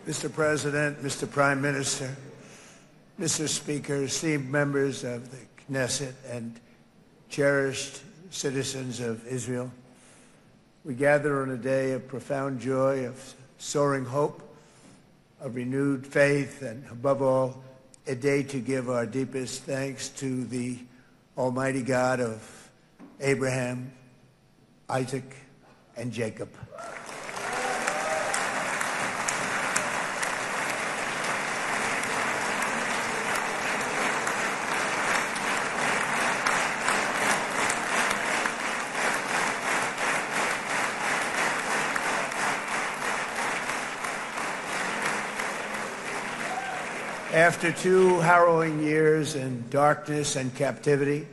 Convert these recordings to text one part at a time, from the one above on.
Mr. President, Mr. Prime Minister, Mr. Speaker, esteemed members of the Knesset and cherished citizens of Israel, we gather on a day of profound joy, of soaring hope, of renewed faith, and above all, a day to give our deepest thanks to the Almighty God of Abraham, Isaac, and Jacob. After 2 harrowing years in darkness and captivity,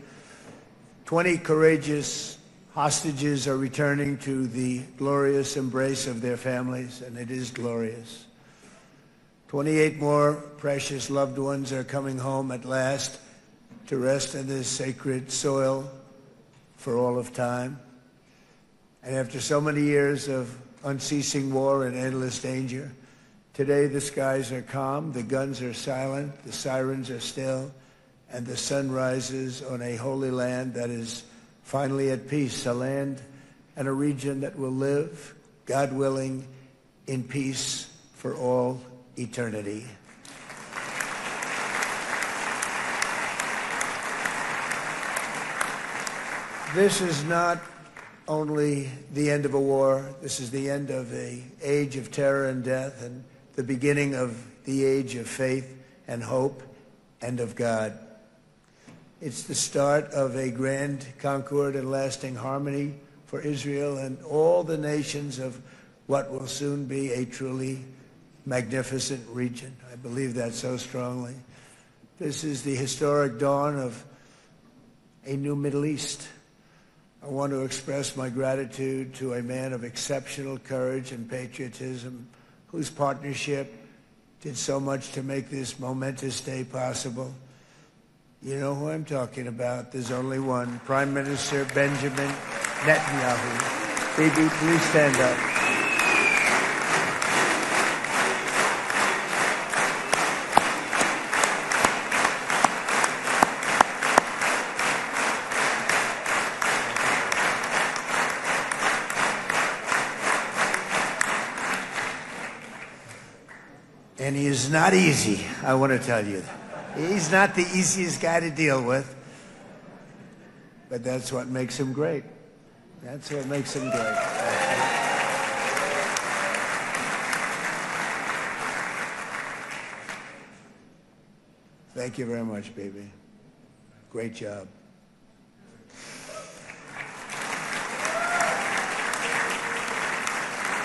20 courageous hostages are returning to the glorious embrace of their families, and it is glorious. 28 more precious loved ones are coming home at last to rest in this sacred soil for all of time. And after so many years of unceasing war and endless danger, today the skies are calm, the guns are silent, the sirens are still, and the sun rises on a holy land that is finally at peace, a land and a region that will live, God willing, in peace for all eternity. This is not only the end of a war, this is the end of an age of terror and death, and the beginning of the age of faith and hope and of God. It's the start of a grand concord and lasting harmony for Israel and all the nations of what will soon be a truly magnificent region. I believe that so strongly. This is the historic dawn of a new Middle East. I want to express my gratitude to a man of exceptional courage and patriotism, whose partnership did so much to make this momentous day possible. You know who I'm talking about. There's only one, Prime Minister Benjamin Netanyahu. Bibi, please stand up. And he is not easy, I want to tell you. He's not the easiest guy to deal with, but that's what makes him great. That's what makes him great. Thank you very much, baby. Great job.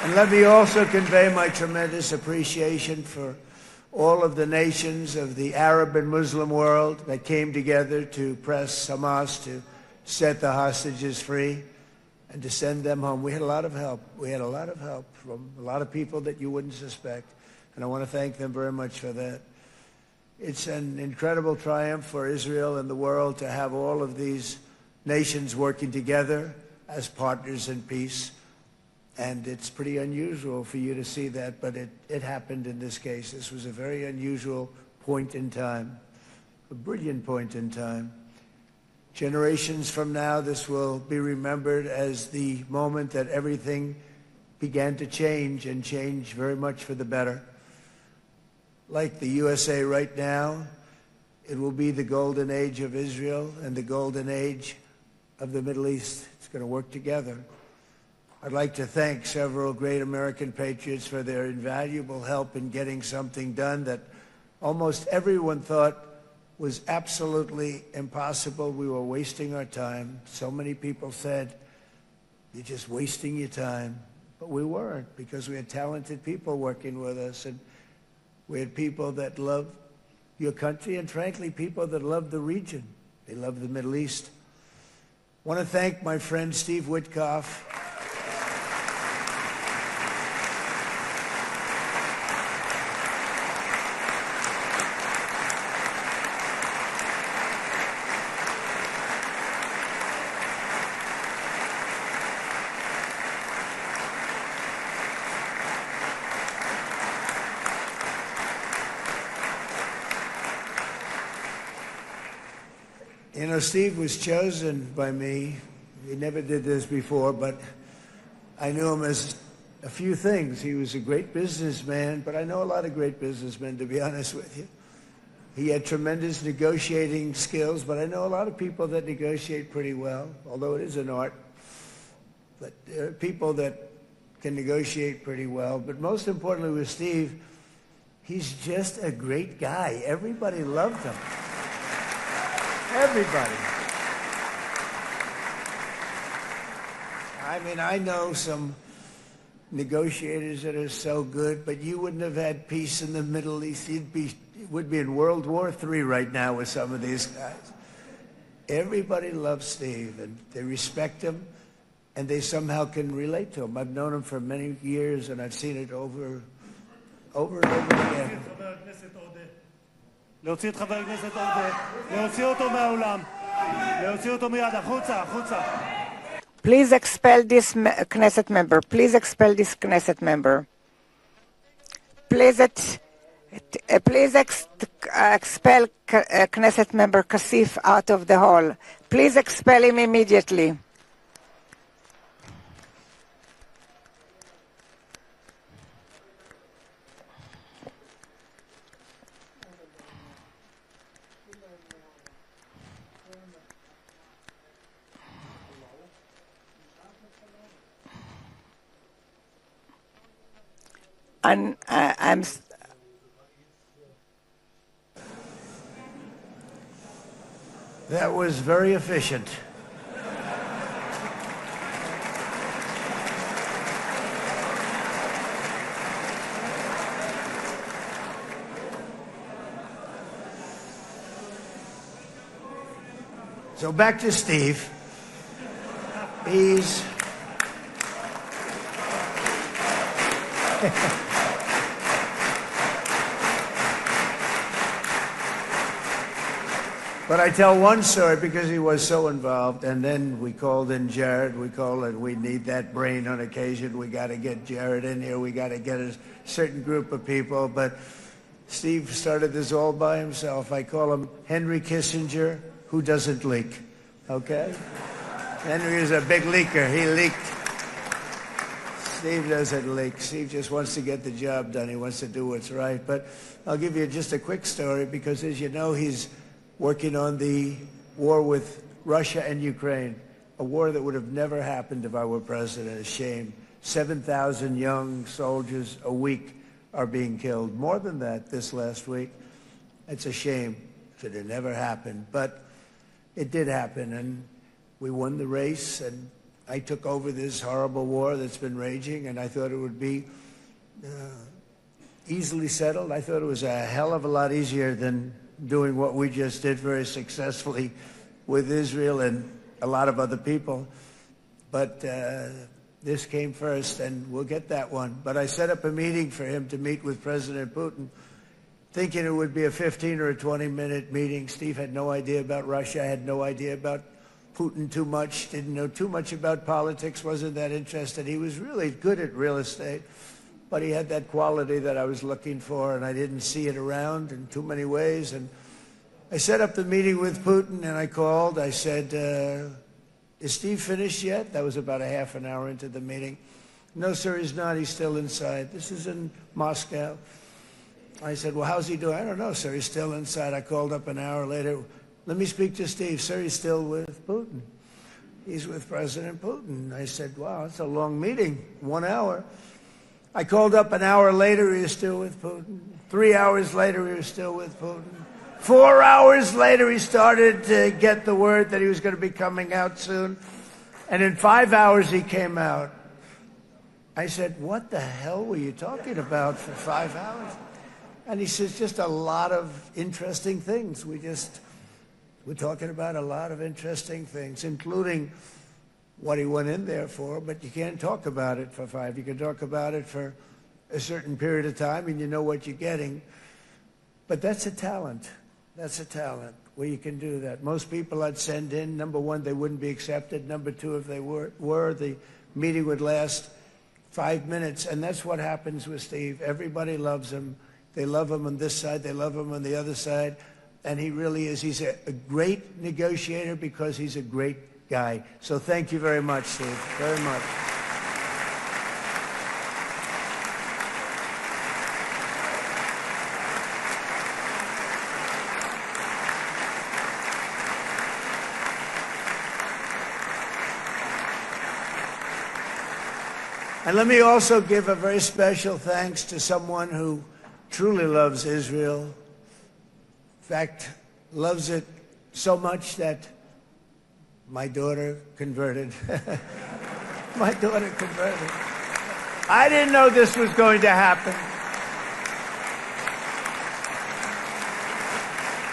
And let me also convey my tremendous appreciation for all of the nations of the Arab and Muslim world that came together to press Hamas to set the hostages free and to send them home. We had a lot of help. We had a lot of help from a lot of people that you wouldn't suspect, and I want to thank them very much for that. It's an incredible triumph for Israel and the world to have all of these nations working together as partners in peace. And it's pretty unusual for you to see that, but it happened in this case. This was a very unusual point in time, a brilliant point in time. Generations from now, this will be remembered as the moment that everything began to change, and change very much for the better. Like the USA right now, it will be the golden age of Israel and the golden age of the Middle East. It's going to work together. I'd like to thank several great American patriots for their invaluable help in getting something done that almost everyone thought was absolutely impossible. We were wasting our time. So many people said, "You're just wasting your time." But we weren't, because we had talented people working with us, and we had people that loved your country, and frankly, people that loved the region. They loved the Middle East. I want to thank my friend Steve Witkoff. You know, Steve was chosen by me. He never did this before, but I knew him as a few things. He was a great businessman, but I know a lot of great businessmen, to be honest with you. He had tremendous negotiating skills, but I know a lot of people that negotiate pretty well, although it is an art. But there are people that can negotiate pretty well. But most importantly with Steve, he's just a great guy. Everybody loved him. Everybody. I mean, I know some negotiators that are so good, but you wouldn't have had peace in the Middle East. You would be in World War III right now with some of these guys. Everybody loves Steve, and they respect him, and they somehow can relate to him. I've known him for many years, and I've seen it over and over again. להוציא את חבר הכנסת עודה, להוציא אותו מהאולם, להוציא אותו מיד, החוצה, החוצה. Please expel this Knesset member. Please expel this Knesset member. Please expel Knesset member Kasif out of the hall. Please expel him immediately. And that was very efficient. So back to Steve. He's But I tell one story because he was so involved, and then we called in Jared. We need that brain on occasion. We got to get Jared in here. We got to get a certain group of people. But Steve started this all by himself. I call him Henry Kissinger, who doesn't leak. Okay? Henry is a big leaker. He leaked. Steve doesn't leak. Steve just wants to get the job done. He wants to do what's right. But I'll give you just a quick story because, as you know, he's working on the war with Russia and Ukraine, a war that would have never happened if I were president. A shame. 7,000 young soldiers a week are being killed. More than that this last week. It's a shame if it had never happened. But it did happen, and we won the race, and I took over this horrible war that's been raging, and I thought it would be easily settled. I thought it was a hell of a lot easier than doing what we just did very successfully with Israel and a lot of other people. But this came first, and we'll get that one. But I set up a meeting for him to meet with President Putin, thinking it would be a 15 or a 20-minute meeting. Steve had no idea about Russia, had no idea about Putin too much, didn't know too much about politics, wasn't that interested. He was really good at real estate, but he had that quality that I was looking for, and I didn't see it around in too many ways. And I set up the meeting with Putin, and I called. I said, is Steve finished yet? That was about a half an hour into the meeting. No, sir, he's not. He's still inside. This is in Moscow. I said, well, how's he doing? I don't know, sir. He's still inside. I called up an hour later. Let me speak to Steve. Sir, he's still with Putin. He's with President Putin. I said, wow, that's a long meeting, 1 hour. I called up an hour later, he was still with Putin. 3 hours later, he was still with Putin. 4 hours later, he started to get the word that he was going to be coming out soon. And in 5 hours, he came out. I said, what the hell were you talking about for 5 hours? And he says, just a lot of interesting things. We're talking about a lot of interesting things, including what he went in there for, but you can't talk about it for 5. You can talk about it for a certain period of time, and you know what you're getting. But that's a talent. That's a talent where you can do that. Most people I'd send in, number one, they wouldn't be accepted. Number two, if they were, the meeting would last 5 minutes, and that's what happens with Steve. Everybody loves him. They love him on this side. They love him on the other side. and he really is. He's a great negotiator because he's a great guy. So thank you very much, Steve, very much. And let me also give a very special thanks to someone who truly loves Israel. In fact, loves it so much that my daughter converted. My daughter converted. I didn't know this was going to happen.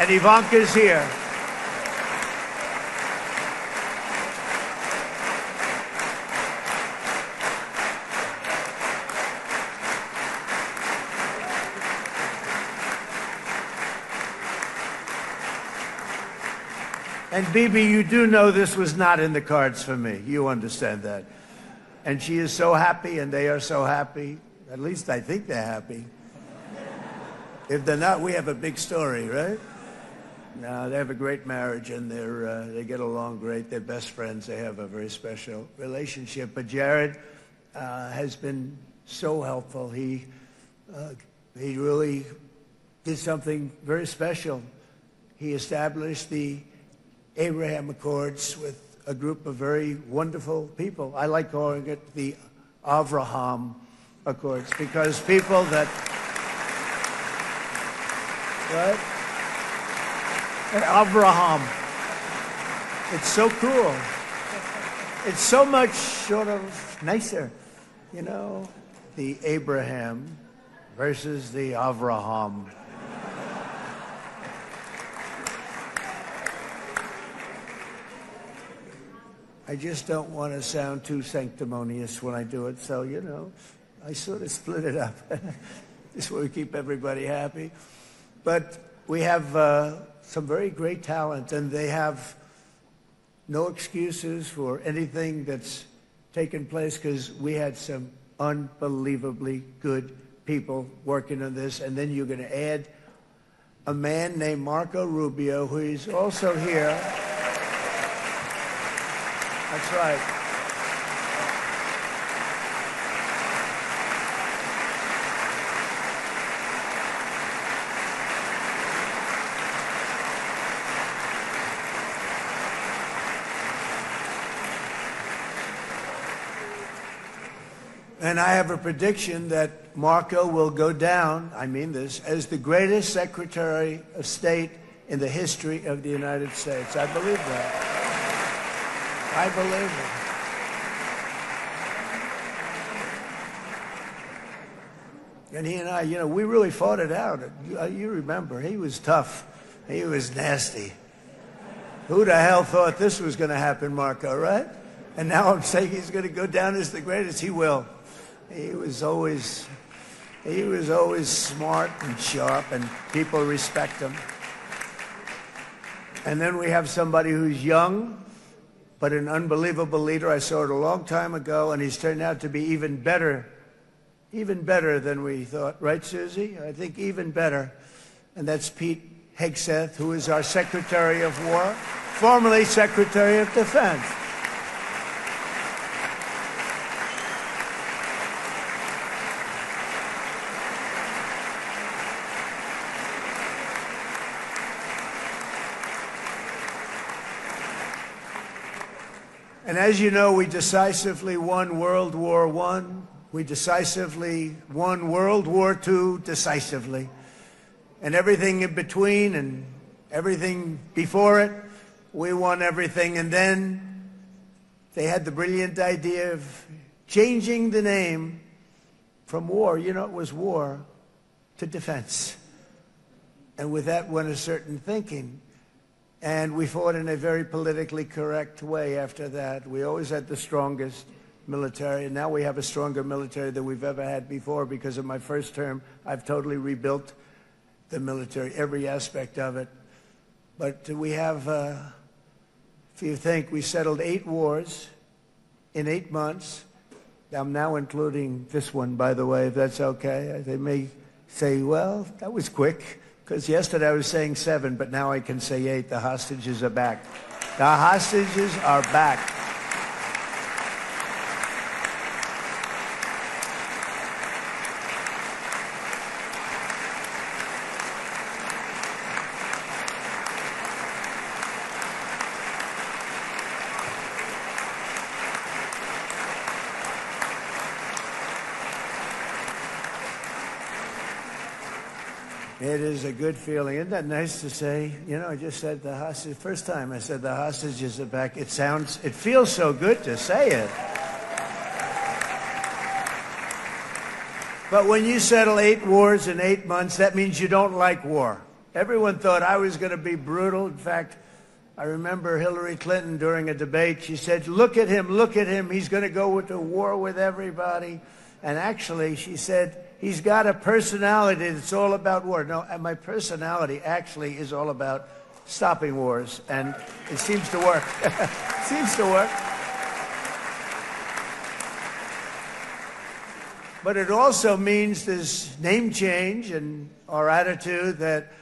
And Ivanka's here. And Bibi, you do know this was not in the cards for me. You understand that. And she is so happy, and they are so happy. At least I think they're happy. If they're not, we have a big story, right? No, they have a great marriage, and they get along great. They're best friends. They have a very special relationship. But Jared has been so helpful. He really did something very special. He established the Abraham Accords with a group of very wonderful people. I like calling it the Avraham Accords because people that, right? Avraham. It's so cool. It's so much sort of nicer, you know, the Abraham versus the Avraham. I just don't want to sound too sanctimonious when I do it, so, you know, I sort of split it up. This way we keep everybody happy. But we have some very great talent, and they have no excuses for anything that's taken place because we had some unbelievably good people working on this. And then you're going to add a man named Marco Rubio, who is also here. That's right. And I have a prediction that Marco will go down, I mean this, as the greatest Secretary of State in the history of the United States. I believe that. I believe it. And he and I, you know, we really fought it out. You remember, he was tough. He was nasty. Who the hell thought this was going to happen, Marco, right? And now I'm saying he's going to go down as the greatest. He will. He was always smart and sharp, and people respect him. And then we have somebody who's young, but an unbelievable leader. I saw it a long time ago, and he's turned out to be even better than we thought. Right, Susie? I think even better. And that's Pete Hegseth, who is our Secretary of War, formerly Secretary of Defense. And as you know, we decisively won World War I. We decisively won World War II decisively. And everything in between and everything before it, we won everything. And then they had the brilliant idea of changing the name from war, you know, it was war, to defense. And with that went a certain thinking. And we fought in a very politically correct way after that. We always had the strongest military, and now we have a stronger military than we've ever had before. Because of my first term, I've totally rebuilt the military, every aspect of it. But we have, if you think, we settled 8 wars in 8 months. I'm now including this one, by the way, if that's okay. They may say, well, that was quick. Because yesterday I was saying 7, but now I can say 8. The hostages are back. The hostages are back. It is a good feeling. Isn't that nice to say? You know, I just said the hostage. First time I said the hostages are back. It feels so good to say it. But when you settle 8 wars in 8 months, that means you don't like war. Everyone thought I was going to be brutal. In fact, I remember Hillary Clinton during a debate, she said, look at him, he's going to go to war with everybody. And actually, she said, he's got a personality that's all about war. No, and my personality actually is all about stopping wars, and it seems to work. It seems to work. But it also means there's name change in our attitude that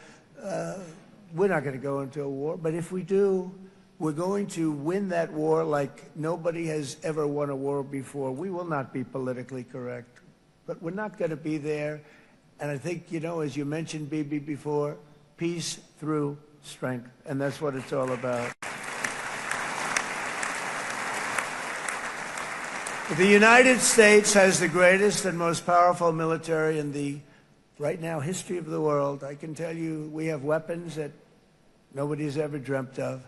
we're not going to go into a war, but if we do, we're going to win that war like nobody has ever won a war before. We will not be politically correct, but we're not going to be there. And I think, you know, as you mentioned, Bibi, before, peace through strength, and that's what it's all about. The United States has the greatest and most powerful military in the, right now, history of the world. I can tell you we have weapons that nobody's ever dreamt of.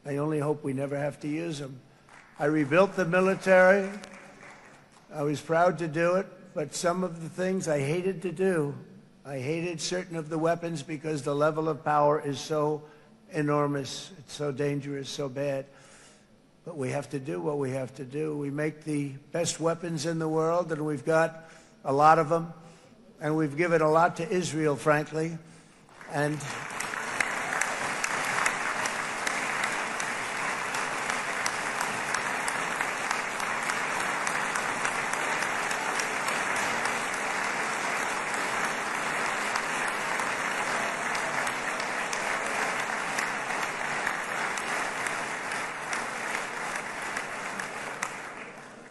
I only hope we never have to use them. I rebuilt the military. I was proud to do it, but some of the things I hated to do. I hated certain of the weapons because the level of power is so enormous. It's so dangerous, so bad. But we have to do what we have to do. We make the best weapons in the world, and we've got a lot of them. And we've given a lot to Israel, frankly. And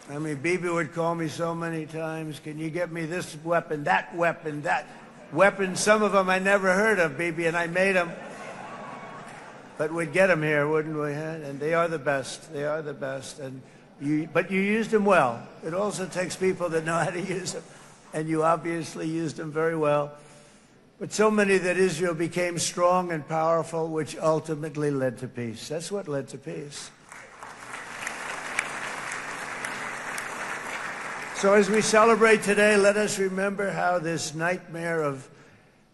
I mean, Bibi would call me so many times, can you get me this weapon, that weapon, that weapon? Some of them I never heard of, Bibi, and I made them. But we'd get them here, wouldn't we? Huh? And they are the best. They are the best. But you used them well. It also takes people that know how to use them. And you obviously used them very well. But so many that Israel became strong and powerful, which ultimately led to peace. That's what led to peace. So as we celebrate today, let us remember how this nightmare of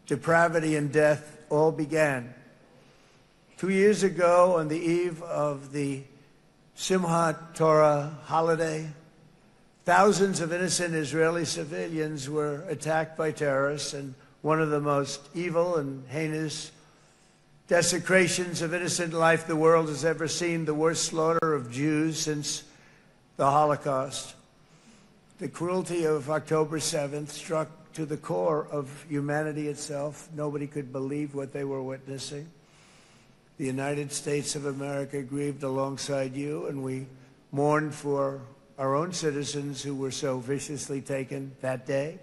depravity and death all began. 2 years ago, on the eve of the Simchat Torah holiday, thousands of innocent Israeli civilians were attacked by terrorists, and one of the most evil and heinous desecrations of innocent life the world has ever seen, the worst slaughter of Jews since the Holocaust. The cruelty of October 7th struck to the core of humanity itself. Nobody could believe what they were witnessing. The United States of America grieved alongside you, and we mourned for our own citizens who were so viciously taken that day.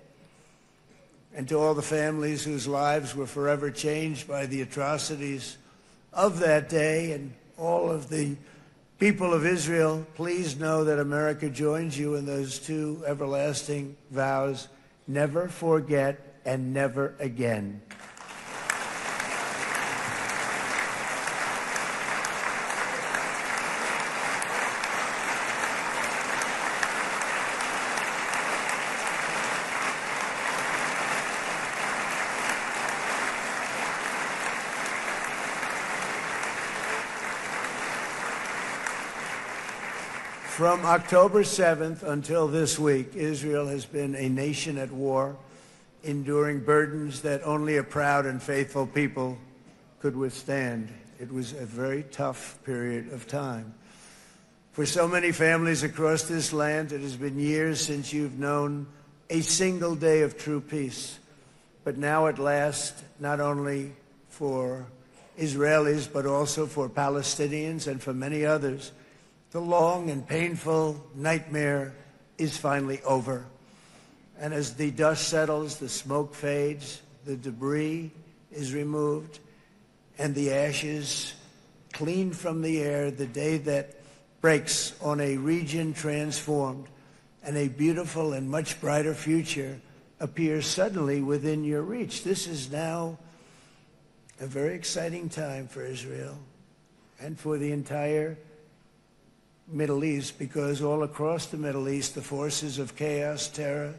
And to all the families whose lives were forever changed by the atrocities of that day, and all of the people of Israel, please know that America joins you in those two everlasting vows: never forget and never again. From October 7th until this week, Israel has been a nation at war, enduring burdens that only a proud and faithful people could withstand. It was a very tough period of time. For so many families across this land, it has been years since you've known a single day of true peace. but now at last, not only for Israelis, but also for Palestinians and for many others, the long and painful nightmare is finally over. And as the dust settles, the smoke fades, the debris is removed, and the ashes cleaned from the air, the day that breaks on a region transformed, and a beautiful and much brighter future appears suddenly within your reach. This is now a very exciting time for Israel and for the entire Middle East, because all across the Middle East, the forces of chaos, terror,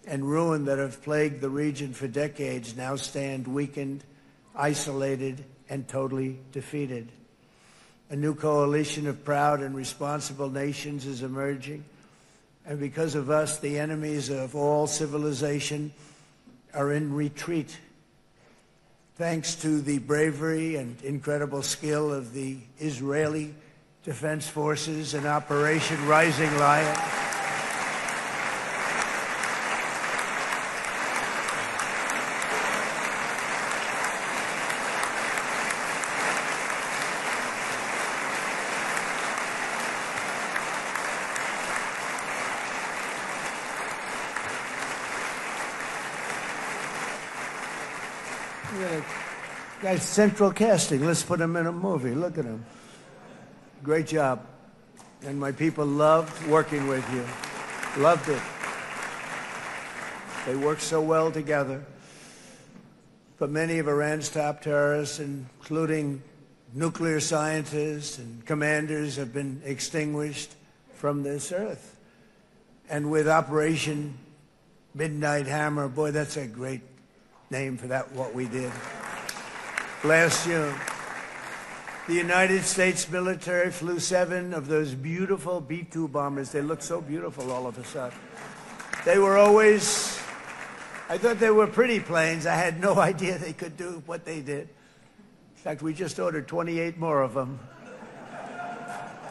and ruin that have plagued the region for decades now stand weakened, isolated, and totally defeated. A new coalition of proud and responsible nations is emerging, and because of us, the enemies of all civilization are in retreat. Thanks to the bravery and incredible skill of the Israeli Defense Forces and Operation Rising Lion, guy's central casting. Let's put him in a movie. Look at him. Great job. And my people loved working with you. Loved it. They worked so well together. But many of Iran's top terrorists, including nuclear scientists and commanders, have been extinguished from this earth. And with Operation Midnight Hammer, boy, that's a great name for that, what we did. Last June, the United States military flew 7 of those beautiful B-2 bombers. They look so beautiful all of a sudden. They were always, I thought they were pretty planes. I had no idea they could do what they did. In fact, we just ordered 28 more of them.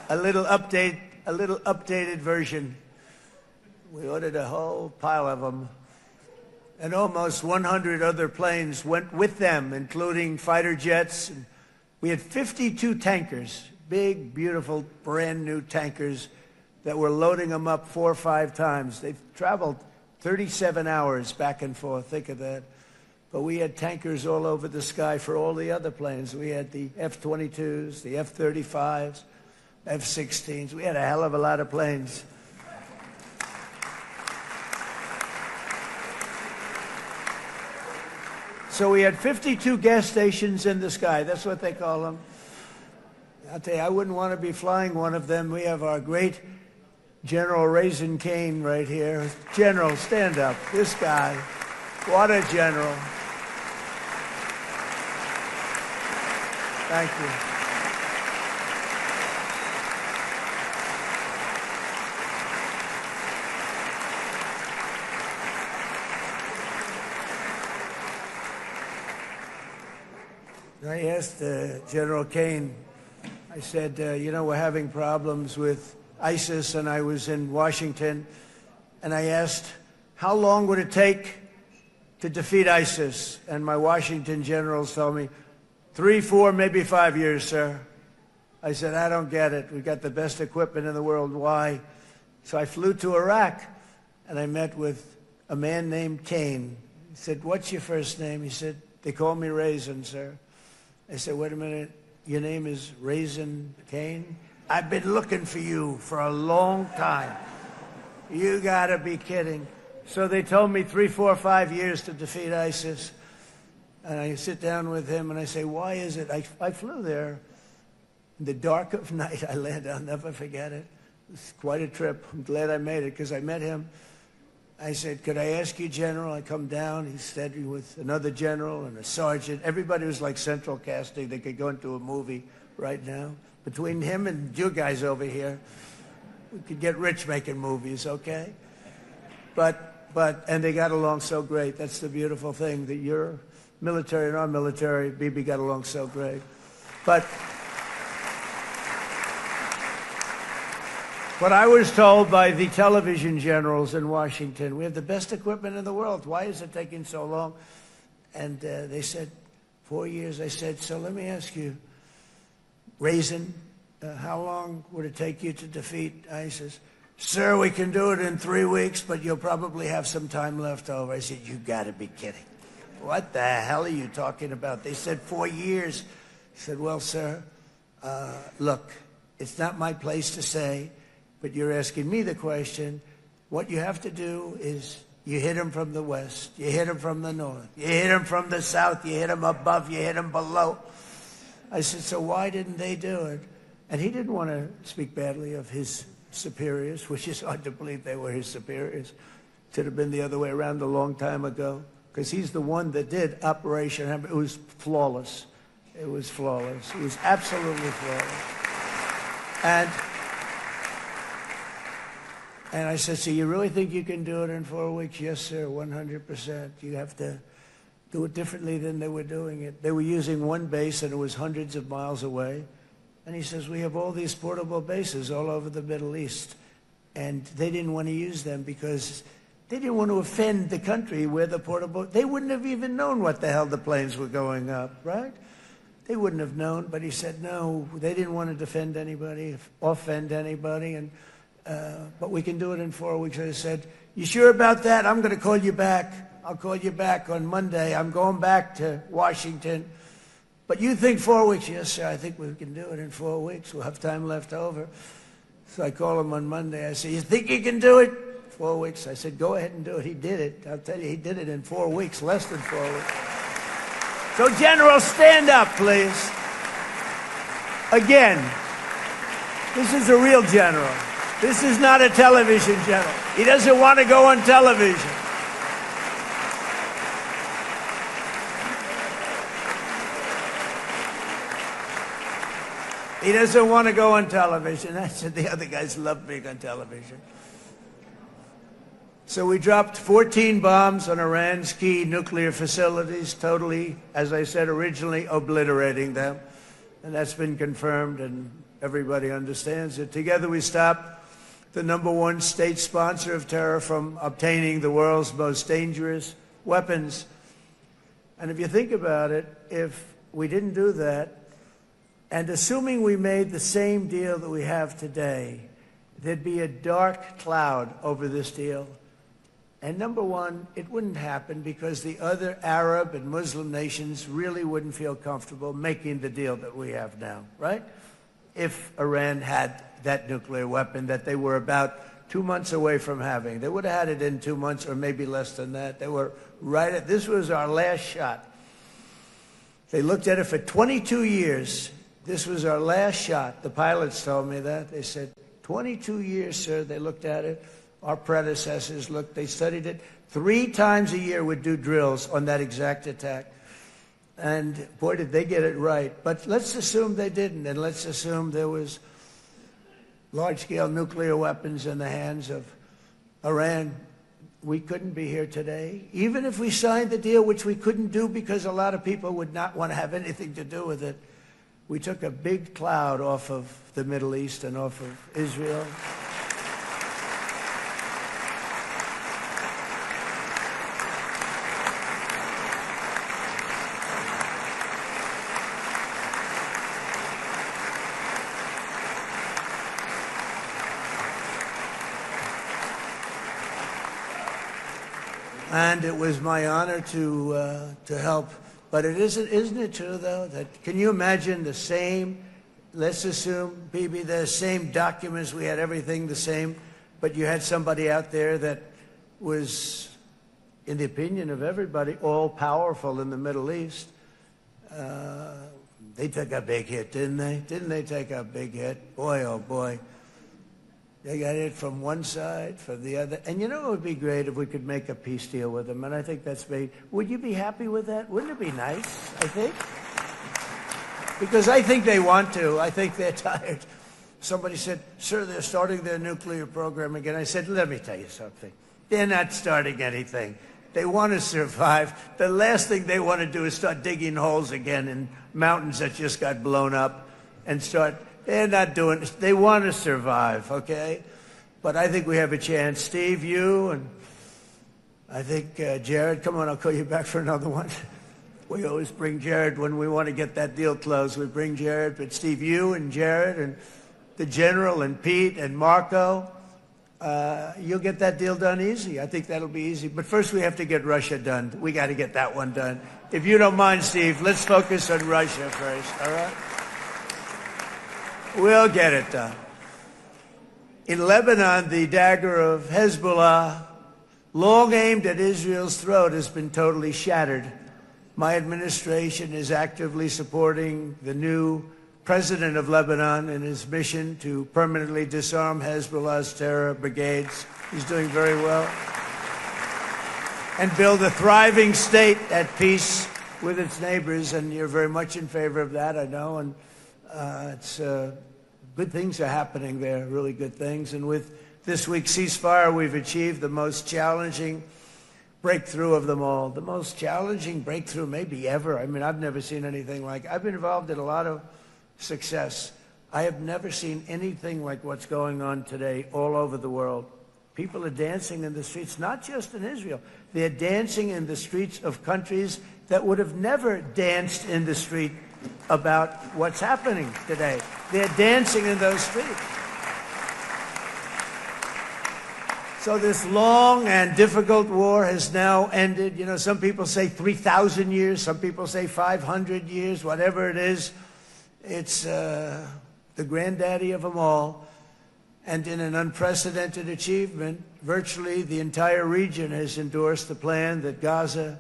A little updated version. We ordered a whole pile of them. And almost 100 other planes went with them, including fighter jets. We had 52 tankers, big, beautiful, brand new tankers that were loading them up 4 or 5 times. They've traveled 37 hours back and forth. Think of that. But we had tankers all over the sky for all the other planes. We had the F-22s, the F-35s, F-16s. We had a hell of a lot of planes. So we had 52 gas stations in the sky. That's what they call them. I'll tell you, I wouldn't want to be flying one of them. We have our great General Raisin Cain right here. General, stand up. This guy. What a general. Thank you. I asked General Cain, I said, we're having problems with ISIS, and I was in Washington, and I asked, how long would it take to defeat ISIS? And my Washington generals told me, 3, 4, maybe 5 years, sir. I said, I don't get it. We've got the best equipment in the world. Why? So I flew to Iraq, and I met with a man named Cain. He said, what's your first name? He said, they call me Raisin, sir. I said, wait a minute, your name is Raisin Cain? I've been looking for you for a long time. You gotta be kidding. So they told me 3, 4, 5 years to defeat ISIS. And I sit down with him and I say, why is it? I flew there in the dark of night. I landed, I'll never forget it. It was quite a trip. I'm glad I made it because I met him. I said, could I ask you, General? I come down. He's standing with another general and a sergeant. Everybody was like central casting. They could go into a movie right now. Between him and you guys over here, we could get rich making movies, okay? And they got along so great. That's the beautiful thing, that your military and our military, Bibi, got along so great. But what I was told by the television generals in Washington, we have the best equipment in the world. Why is it taking so long? And they said, 4 years. I said, so let me ask you, Raisin, how long would it take you to defeat ISIS? Sir, we can do it in 3 weeks, but you'll probably have some time left over. I said, you got to be kidding. What the hell are you talking about? They said 4 years. I said, well, sir, look, it's not my place to say, but you're asking me the question. What you have to do is you hit them from the west, you hit them from the north, you hit them from the south, you hit them above, you hit them below. I said, so why didn't they do it? And he didn't want to speak badly of his superiors, which is hard to believe they were his superiors. It should have been the other way around a long time ago, because he's the one that did Operation Hammer. It was flawless. It was flawless. It was absolutely flawless. And I said, so you really think you can do it in 4 weeks? Yes, sir, 100%. You have to do it differently than they were doing it. They were using one base, and it was hundreds of miles away. And he says, we have all these portable bases all over the Middle East. And they didn't want to use them because they didn't want to offend the country where the portable... They wouldn't have even known what the hell the planes were going up, right? They wouldn't have known. But he said, no, they didn't want to defend anybody, offend anybody. And but we can do it in 4 weeks. I said, you sure about that? I'm going to call you back. I'll call you back on Monday. I'm going back to Washington. But you think 4 weeks? Yes, sir, I think we can do it in 4 weeks. We'll have time left over. So I call him on Monday. I said, you think you can do it? 4 weeks. I said, go ahead and do it. He did it. I'll tell you, he did it in 4 weeks, less than 4 weeks. So, General, stand up, please. Again, this is a real general. This is not a television general. He doesn't want to go on television. He doesn't want to go on television. I said the other guys love being on television. So we dropped 14 bombs on Iran's key nuclear facilities, totally, as I said originally, obliterating them. And that's been confirmed, and everybody understands it. Together we stopped the #1 state sponsor of terror from obtaining the world's most dangerous weapons. And if you think about it, if we didn't do that, and assuming we made the same deal that we have today, there'd be a dark cloud over this deal. And #1, it wouldn't happen because the other Arab and Muslim nations really wouldn't feel comfortable making the deal that we have now, right? If Iran had that nuclear weapon that they were about 2 months away from having. They would have had it in 2 months or maybe less than that. They were right at, this was our last shot. They looked at it for 22 years. This was our last shot. The pilots told me that. They said, 22 years, sir. They looked at it. Our predecessors looked. They studied it. 3 times a year would do drills on that exact attack. And boy, did they get it right. But let's assume they didn't. And let's assume there was large-scale nuclear weapons in the hands of Iran. We couldn't be here today. Even if we signed the deal, which we couldn't do because a lot of people would not want to have anything to do with it. We took a big cloud off of the Middle East and off of Israel. And it was my honor to help. But it isn't it true, though, that can you imagine the same, let's assume, Bibi, the same documents, we had everything the same, but you had somebody out there that was, in the opinion of everybody, all-powerful in the Middle East. They took a big hit, didn't they? Didn't they take a big hit? Boy, oh boy. They got it from one side, from the other. And you know, it would be great if we could make a peace deal with them. And I think that's made. Would you be happy with that? Wouldn't it be nice, I think? Because I think they want to. I think they're tired. Somebody said, sir, they're starting their nuclear program again. I said, let me tell you something. They're not starting anything. They want to survive. The last thing they want to do is start digging holes again in mountains that just got blown up and start... They're not doing it. They want to survive, okay? But I think we have a chance. Steve, you, and I think Jared, come on, I'll call you back for another one. We always bring Jared when we want to get that deal closed. We bring Jared, but Steve, you and Jared and the General and Pete and Marco, you'll get that deal done easy. I think that'll be easy. But first we have to get Russia done. We got to get that one done. If you don't mind, Steve, let's focus on Russia first, all right? We'll get it done. In Lebanon, the dagger of Hezbollah, long aimed at Israel's throat, has been totally shattered. My administration is actively supporting the new president of Lebanon in his mission to permanently disarm Hezbollah's terror brigades. He's doing very well. And build a thriving state at peace with its neighbors. And you're very much in favor of that, I know. And good things are happening there, really good things. And with this week's ceasefire, we've achieved the most challenging breakthrough of them all. The most challenging breakthrough maybe ever. I mean, I've never seen anything like it. I've been involved in a lot of success. I have never seen anything like what's going on today all over the world. People are dancing in the streets, not just in Israel. They're dancing in the streets of countries that would have never danced in the street about what's happening today. They're dancing in those streets. So this long and difficult war has now ended. You know, some people say 3,000 years, some people say 500 years, whatever it is. It's the granddaddy of them all. And in an unprecedented achievement, virtually the entire region has endorsed the plan that Gaza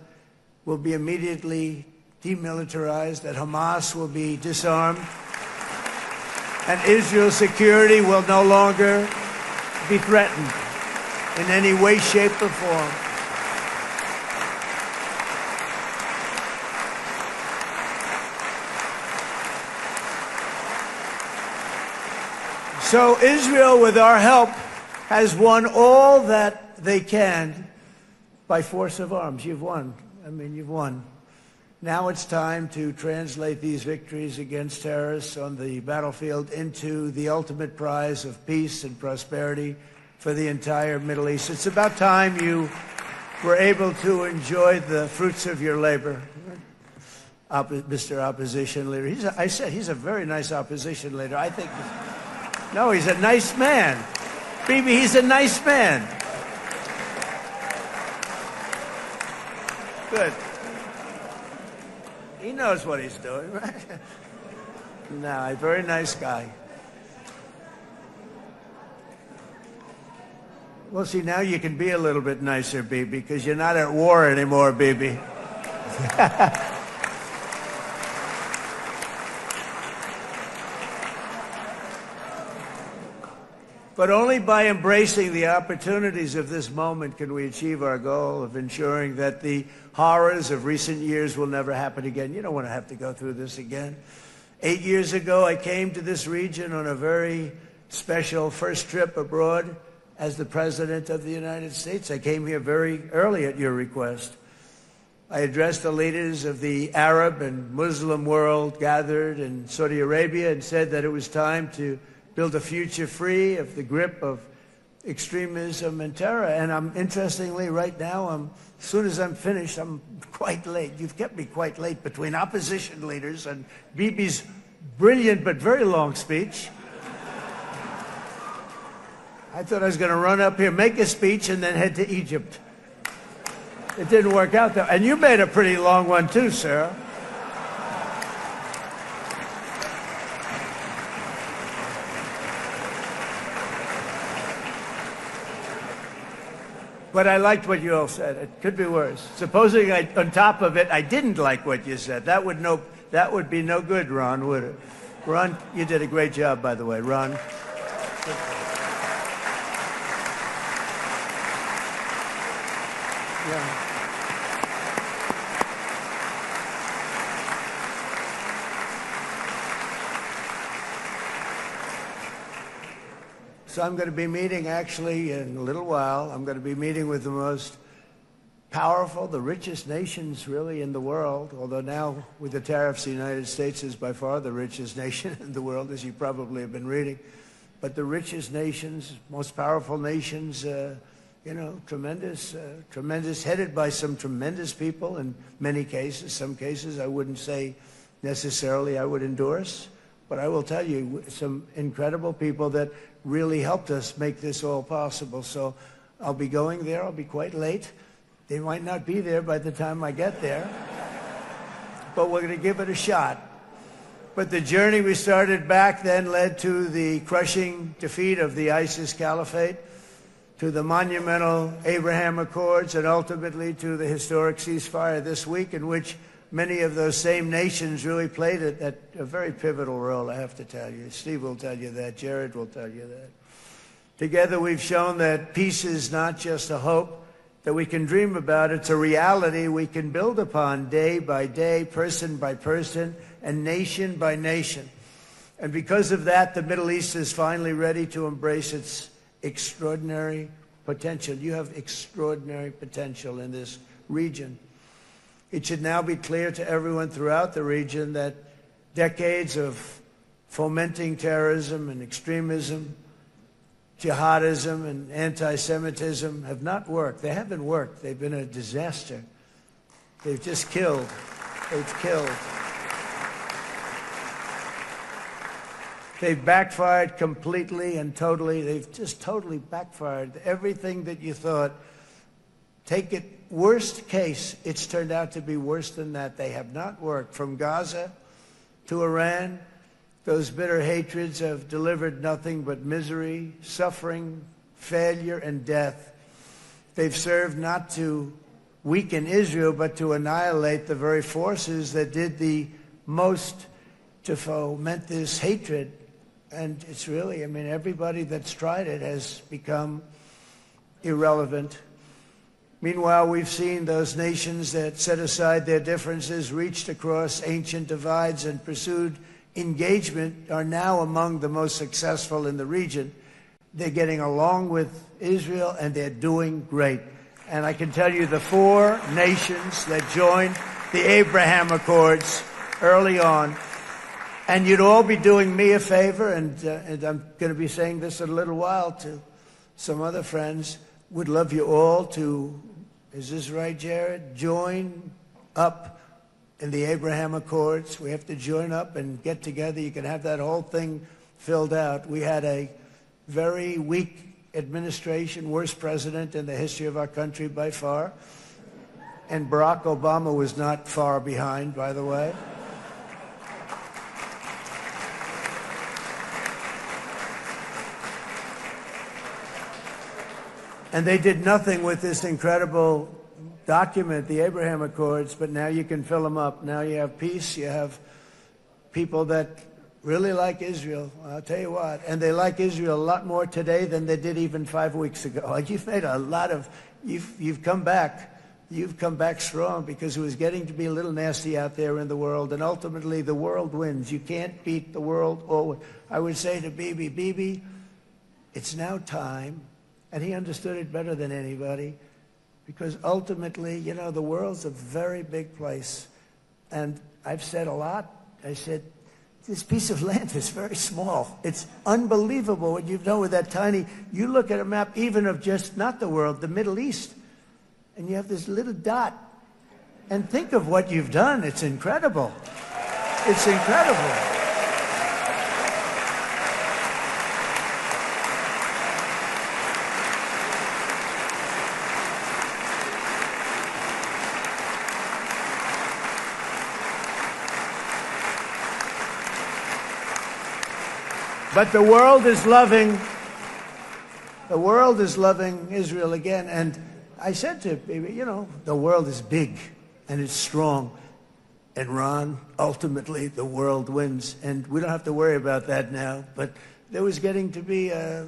will be immediately demilitarized, that Hamas will be disarmed, and Israel's security will no longer be threatened in any way, shape, or form. So Israel, with our help, has won all that they can by force of arms. You've won. I mean, you've won. Now it's time to translate these victories against terrorists on the battlefield into the ultimate prize of peace and prosperity for the entire Middle East. It's about time you were able to enjoy the fruits of your labor. Mr. Opposition Leader. I said he's a very nice opposition leader. I think... No, he's a nice man. Bibi, he's a nice man. Good. He knows what he's doing, right? No, a very nice guy. Well, see, now you can be a little bit nicer, Bibi, because you're not at war anymore, Bibi. But only by embracing the opportunities of this moment can we achieve our goal of ensuring that the horrors of recent years will never happen again. You don't want to have to go through this again. 8 years ago, I came to this region on a very special first trip abroad as the President of the United States. I came here very early at your request. I addressed the leaders of the Arab and Muslim world gathered in Saudi Arabia and said that it was time to build a future free of the grip of extremism and terror. And interestingly, right now, as soon as I'm finished, I'm quite late. You've kept me quite late between opposition leaders and Bibi's brilliant but very long speech. I thought I was going to run up here, make a speech, and then head to Egypt. It didn't work out, though. And you made a pretty long one, too, Sarah. But I liked what you all said. It could be worse. Supposing on top of it, I didn't like what you said. That would be no good, Ron, would it? Ron, you did a great job, by the way, Ron. Yeah. So I'm going to be meeting, actually, in a little while, I'm going to be meeting with the most powerful, the richest nations, really, in the world, although now, with the tariffs, the United States is by far the richest nation in the world, as you probably have been reading. But the richest nations, most powerful nations tremendous, headed by some tremendous people in many cases. Some cases I wouldn't say necessarily I would endorse, but I will tell you some incredible people that really helped us make this all possible. So I'll be going there. I'll be quite late. They might not be there by the time I get there, but we're going to give it a shot. But the journey we started back then led to the crushing defeat of the ISIS caliphate, to the monumental Abraham Accords, and ultimately to the historic ceasefire this week, in which many of those same nations really played a very pivotal role, I have to tell you. Steve will tell you that. Jared will tell you that. Together we've shown that peace is not just a hope that we can dream about. It's a reality we can build upon day by day, person by person, and nation by nation. And because of that, the Middle East is finally ready to embrace its extraordinary potential. You have extraordinary potential in this region. It should now be clear to everyone throughout the region that decades of fomenting terrorism and extremism, jihadism and anti-Semitism have not worked. They haven't worked. They've been a disaster. They've just killed. They've killed. They've backfired completely and totally. They've just totally backfired. Everything that you thought, take it worst case, it's turned out to be worse than that. They have not worked. From Gaza to Iran, those bitter hatreds have delivered nothing but misery, suffering, failure, and death. They've served not to weaken Israel, but to annihilate the very forces that did the most to foment this hatred. And it's really, everybody that's tried it has become irrelevant. Meanwhile, we've seen those nations that set aside their differences, reached across ancient divides, and pursued engagement are now among the most successful in the region. They're getting along with Israel, and they're doing great. And I can tell you the 4 nations that joined the Abraham Accords early on, and you'd all be doing me a favor, and I'm going to be saying this in a little while to some other friends, would love you all to, is this right, Jared? Join up in the Abraham Accords. We have to join up and get together. You can have that whole thing filled out. We had a very weak administration, worst president in the history of our country by far. And Barack Obama was not far behind, by the way. And they did nothing with this incredible document, the Abraham Accords, but now you can fill them up. Now you have peace, you have people that really like Israel. I'll tell you what, and they like Israel a lot more today than they did even 5 weeks ago. Like, you've made a lot of, you've come back. You've come back strong, because it was getting to be a little nasty out there in the world, and ultimately the world wins. You can't beat the world always. I would say to Bibi, it's now time. And he understood it better than anybody, because ultimately, the world's a very big place. And I've said a lot. I said, this piece of land is very small. It's unbelievable what you've done with that tiny. You look at a map even of just not the world, the Middle East, and you have this little dot. And think of what you've done. It's incredible. It's incredible. But the world is loving Israel again. And I said to Bibi, the world is big and it's strong. And Ron, ultimately, the world wins. And we don't have to worry about that now. But there was getting to be a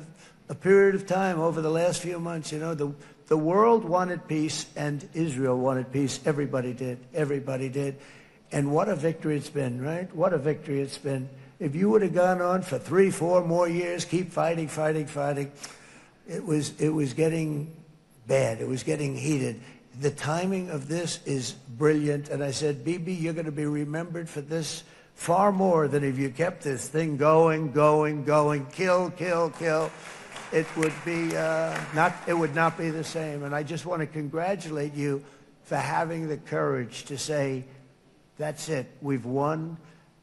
period of time over the last few months, the world wanted peace and Israel wanted peace. Everybody did. Everybody did. And what a victory it's been, right? What a victory it's been. If you would have gone on for 3-4 more years, keep fighting, it was getting bad. It was getting heated. The timing of this is brilliant. And I said, Bibi, you're going to be remembered for this far more than if you kept this thing going, kill. it would not be the same. And I just want to congratulate you for having the courage to say, that's it, we've won,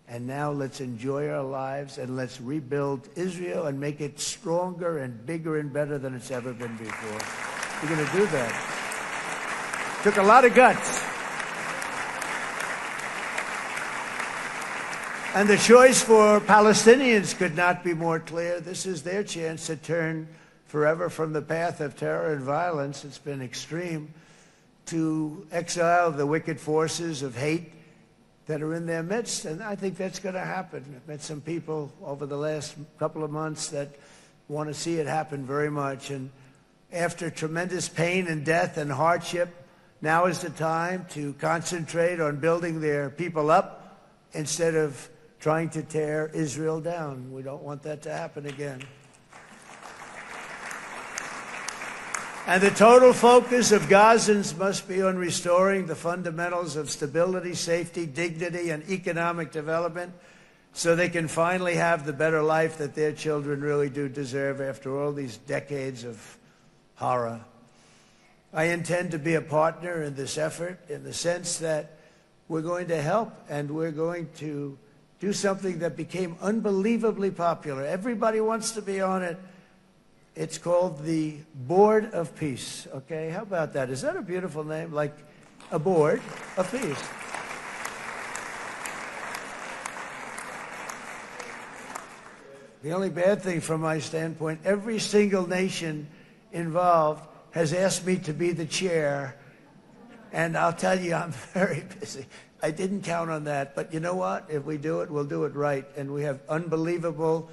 and now let's enjoy our lives and let's rebuild Israel and make it stronger and bigger and better than it's ever been before. You're going to do that. Took a lot of guts. And the choice for Palestinians could not be more clear. This is their chance to turn forever from the path of terror and violence. It's been extreme, to exile the wicked forces of hate that are in their midst. And I think that's going to happen. I've met some people over the last couple of months that want to see it happen very much. And after tremendous pain and death and hardship, now is the time to concentrate on building their people up instead of trying to tear Israel down. We don't want that to happen again. And the total focus of Gazans must be on restoring the fundamentals of stability, safety, dignity, and economic development so they can finally have the better life that their children really do deserve after all these decades of horror. I intend to be a partner in this effort in the sense that we're going to help and we're going to do something that became unbelievably popular. Everybody wants to be on it. It's called the Board of Peace, okay? How about that? Is that a beautiful name? Like a board of peace. The only bad thing from my standpoint, every single nation involved has asked me to be the chair, and I'll tell you, I'm very busy. I didn't count on that, but you know what? If we do it, we'll do it right. And we have unbelievable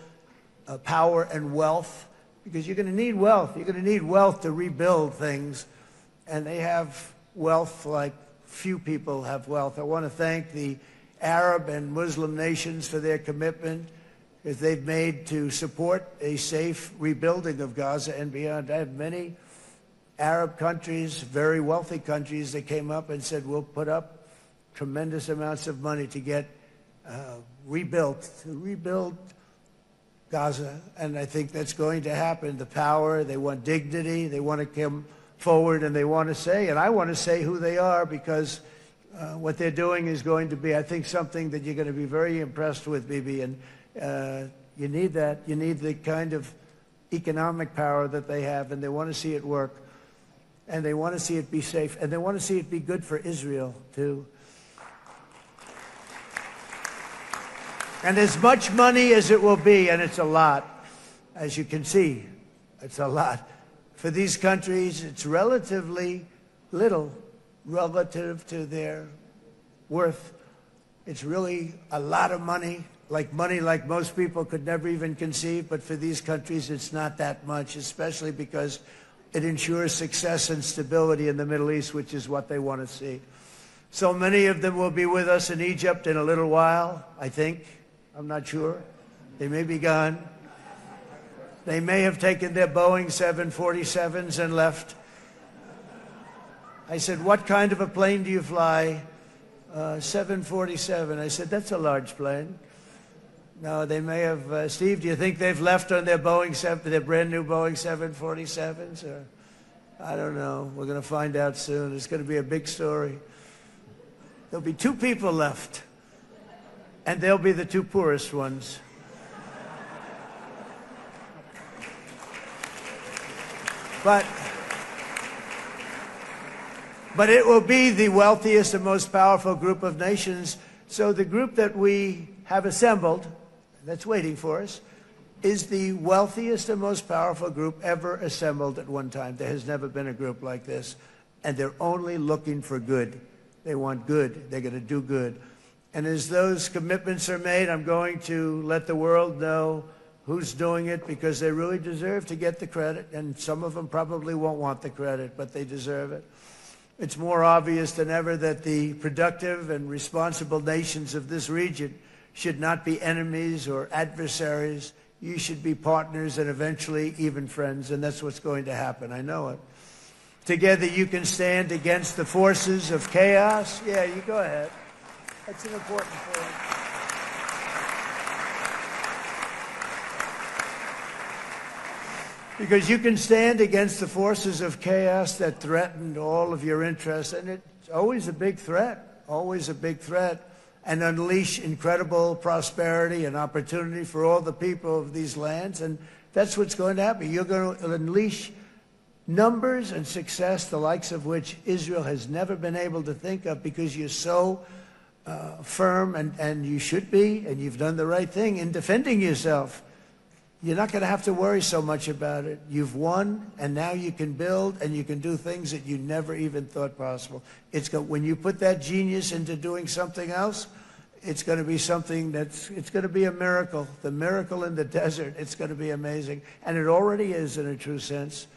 power and wealth, because you're going to need wealth. You're going to need wealth to rebuild things, and they have wealth like few people have wealth. I want to thank the Arab and Muslim nations for their commitment that they've made to support a safe rebuilding of Gaza and beyond. I have many Arab countries, very wealthy countries, that came up and said, we'll put up tremendous amounts of money to get to rebuild Gaza. And I think that's going to happen. The power, they want dignity, they want to come forward, and they want to say, and I want to say who they are, because what they're doing is going to be, I think, something that you're going to be very impressed with, Bibi. And you need that. You need the kind of economic power that they have, and they want to see it work. And they want to see it be safe. And they want to see it be good for Israel, too. And as much money as it will be, and it's a lot, as you can see, it's a lot. For these countries, it's relatively little relative to their worth. It's really a lot of money like most people could never even conceive, but for these countries, it's not that much, especially because it ensures success and stability in the Middle East, which is what they want to see. So many of them will be with us in Egypt in a little while, I think. I'm not sure. They may be gone. They may have taken their Boeing 747s and left. I said, what kind of a plane do you fly? 747. I said, that's a large plane. No, they may have. Steve, do you think they've left on their their brand new Boeing 747s? Or I don't know. We're going to find out soon. It's going to be a big story. There'll be 2 people left, and they'll be the 2 poorest ones. But it will be the wealthiest and most powerful group of nations. So the group that we have assembled, that's waiting for us, is the wealthiest and most powerful group ever assembled at one time. There has never been a group like this. And they're only looking for good. They want good. They're going to do good. And as those commitments are made, I'm going to let the world know who's doing it, because they really deserve to get the credit. And some of them probably won't want the credit, but they deserve it. It's more obvious than ever that the productive and responsible nations of this region should not be enemies or adversaries. You should be partners and eventually even friends, and that's what's going to happen. I know it. Together you can stand against the forces of chaos. Yeah, you go ahead. That's an important point. Because you can stand against the forces of chaos that threaten all of your interests, and it's always a big threat, and unleash incredible prosperity and opportunity for all the people of these lands, and that's what's going to happen. You're going to unleash numbers and success, the likes of which Israel has never been able to think of, because you're so firm, and you should be, and you've done the right thing in defending yourself. You're not going to have to worry so much about it. You've won, and now you can build, and you can do things that you never even thought possible. When you put that genius into doing something else, it's going to be something it's going to be a miracle. The miracle in the desert, it's going to be amazing. And it already is in a true sense.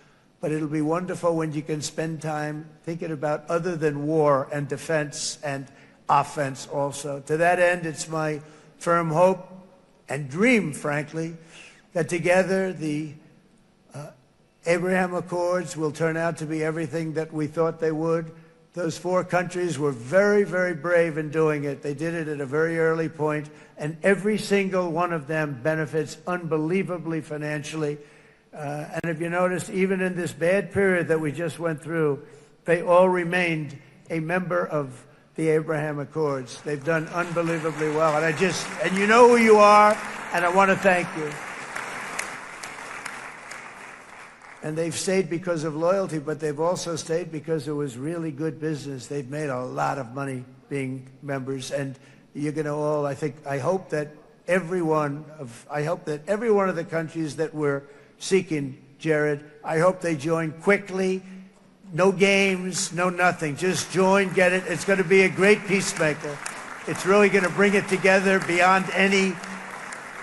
But it'll be wonderful when you can spend time thinking about other than war and defense and offense also. To that end, it's my firm hope and dream, frankly, that together the Abraham Accords will turn out to be everything that we thought they would. Those 4 countries were very, very brave in doing it. They did it at a very early point, and every single one of them benefits unbelievably financially. And if you notice, even in this bad period that we just went through, they all remained a member of the Abraham Accords. They've done unbelievably well. And you know who you are, and I want to thank you. And they've stayed because of loyalty, but they've also stayed because it was really good business. They've made a lot of money being members, and you're going to all, I hope that every one of the countries that we're seeking, Jared, I hope they join quickly. No games, no nothing. Just join, get it. It's going to be a great peacemaker. It's really going to bring it together beyond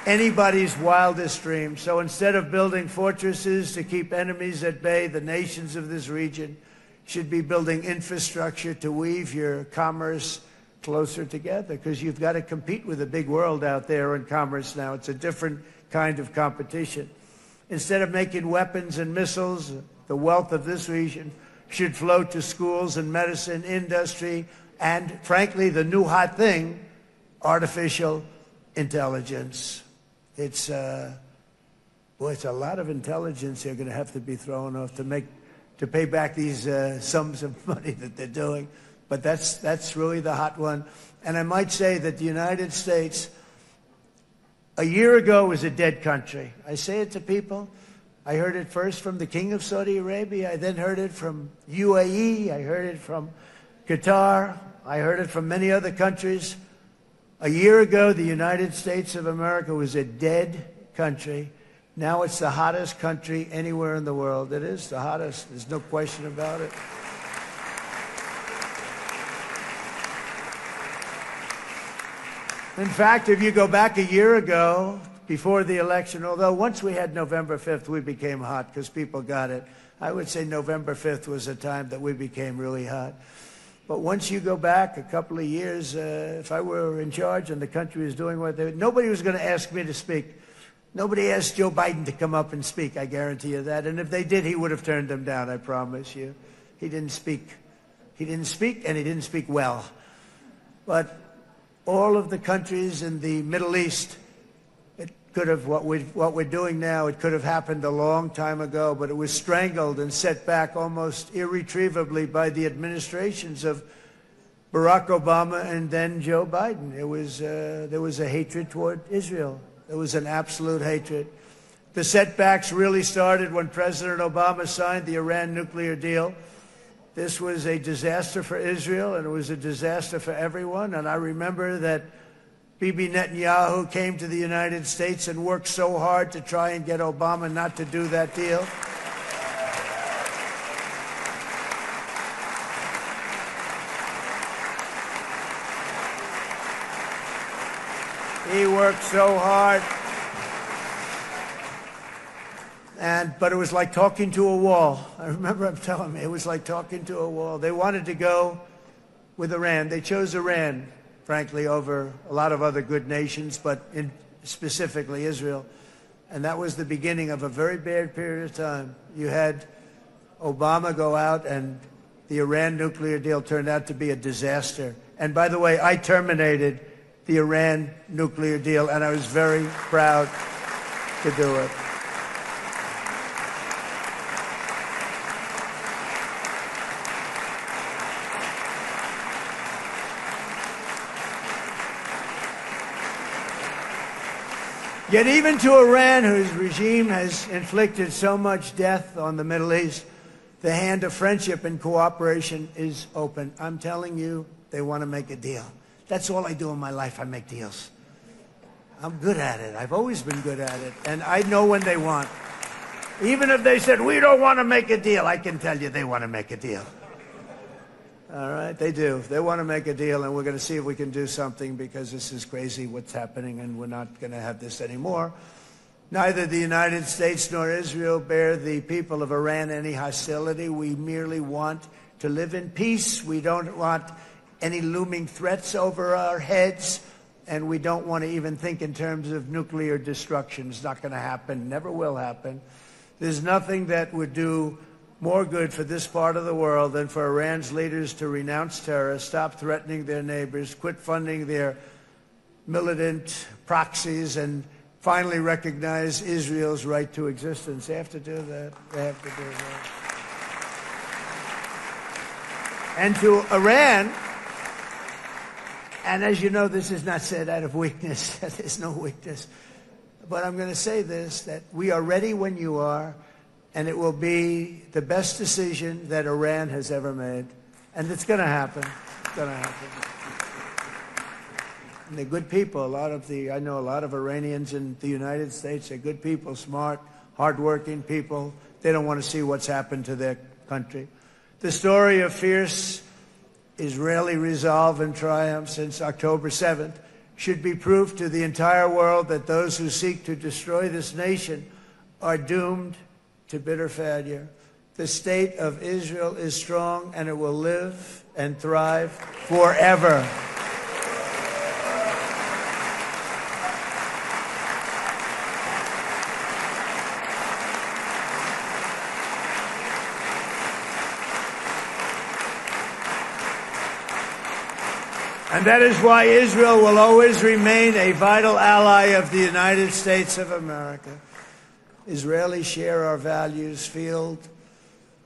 anybody's wildest dream. So instead of building fortresses to keep enemies at bay, the nations of this region should be building infrastructure to weave your commerce closer together, because you've got to compete with the big world out there in commerce now. It's a different kind of competition. Instead of making weapons and missiles, the wealth of this region should flow to schools and medicine, industry, and, frankly, the new hot thing, artificial intelligence. It's a lot of intelligence they're going to have to be thrown off to pay back these sums of money that they're doing. But that's really the hot one. And I might say that the United States, a year ago, was a dead country. I say it to people. I heard it first from the King of Saudi Arabia. I then heard it from UAE. I heard it from Qatar. I heard it from many other countries. A year ago, the United States of America was a dead country. Now it's the hottest country anywhere in the world. It is the hottest. There's no question about it. In fact, if you go back a year ago, before the election, although once we had November 5th, we became hot because people got it. I would say November 5th was a time that we became really hot. But once you go back a couple of years, if I were in charge and the country was doing what they were, nobody was going to ask me to speak. Nobody asked Joe Biden to come up and speak, I guarantee you that. And if they did, he would have turned them down, I promise you. He didn't speak. He didn't speak, and he didn't speak well. But all of the countries in the Middle East, it could have, what we're doing now, it could have happened a long time ago, but it was strangled and set back almost irretrievably by the administrations of Barack Obama and then Joe Biden. There was a hatred toward Israel. There was an absolute hatred. The setbacks really started when President Obama signed the Iran nuclear deal. This was a disaster for Israel, and it was a disaster for everyone. And I remember that Bibi Netanyahu came to the United States and worked so hard to try and get Obama not to do that deal. He worked so hard. But it was like talking to a wall. I remember him telling me it was like talking to a wall. They wanted to go with Iran. They chose Iran, frankly, over a lot of other good nations, but specifically Israel. And that was the beginning of a very bad period of time. You had Obama go out, and the Iran nuclear deal turned out to be a disaster. And by the way, I terminated the Iran nuclear deal, and I was very proud to do it. Yet even to Iran, whose regime has inflicted so much death on the Middle East, the hand of friendship and cooperation is open. I'm telling you, they want to make a deal. That's all I do in my life. I make deals. I'm good at it. I've always been good at it. And I know when they want. Even if they said, we don't want to make a deal, I can tell you they want to make a deal. All right, they do. They want to make a deal, and we're going to see if we can do something, because this is crazy what's happening, and we're not going to have this anymore. Neither the United States nor Israel bear the people of Iran any hostility. We merely want to live in peace. We don't want any looming threats over our heads, and we don't want to even think in terms of nuclear destruction. It's not going to happen, never will happen. There's nothing that would do more good for this part of the world than for Iran's leaders to renounce terror, stop threatening their neighbors, quit funding their militant proxies, and finally recognize Israel's right to existence. They have to do that. They have to do that. And to Iran, and as you know, this is not said out of weakness. There's no weakness. But I'm going to say this, that we are ready when you are, and it will be the best decision that Iran has ever made. And it's going to happen. It's going to happen. And they're good people. I know a lot of Iranians in the United States. They're good people, smart, hardworking people. They don't want to see what's happened to their country. The story of fierce Israeli resolve and triumph since October 7th should be proof to the entire world that those who seek to destroy this nation are doomed to bitter failure. The state of Israel is strong, and it will live and thrive forever. And that is why Israel will always remain a vital ally of the United States of America. Israelis share our values, field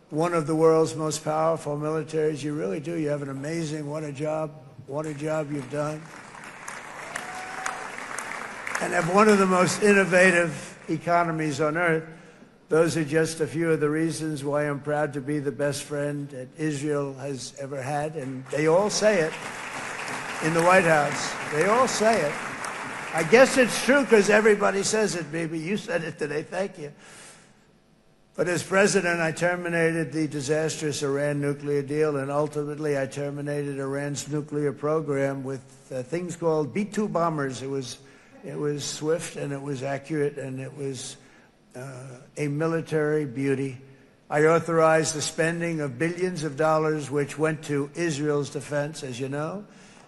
one of the world's most powerful militaries. You really do. You have an amazing, what a job you've done. And have one of the most innovative economies on earth. Those are just a few of the reasons why I'm proud to be the best friend that Israel has ever had. And they all say it in the White House. They all say it. I guess it's true because everybody says it, baby. You said it today. Thank you. But as president, I terminated the disastrous Iran nuclear deal, and ultimately I terminated Iran's nuclear program with things called B-2 bombers. It was swift, and it was accurate, and it was a military beauty. I authorized the spending of billions of dollars, which went to Israel's defense, as you know.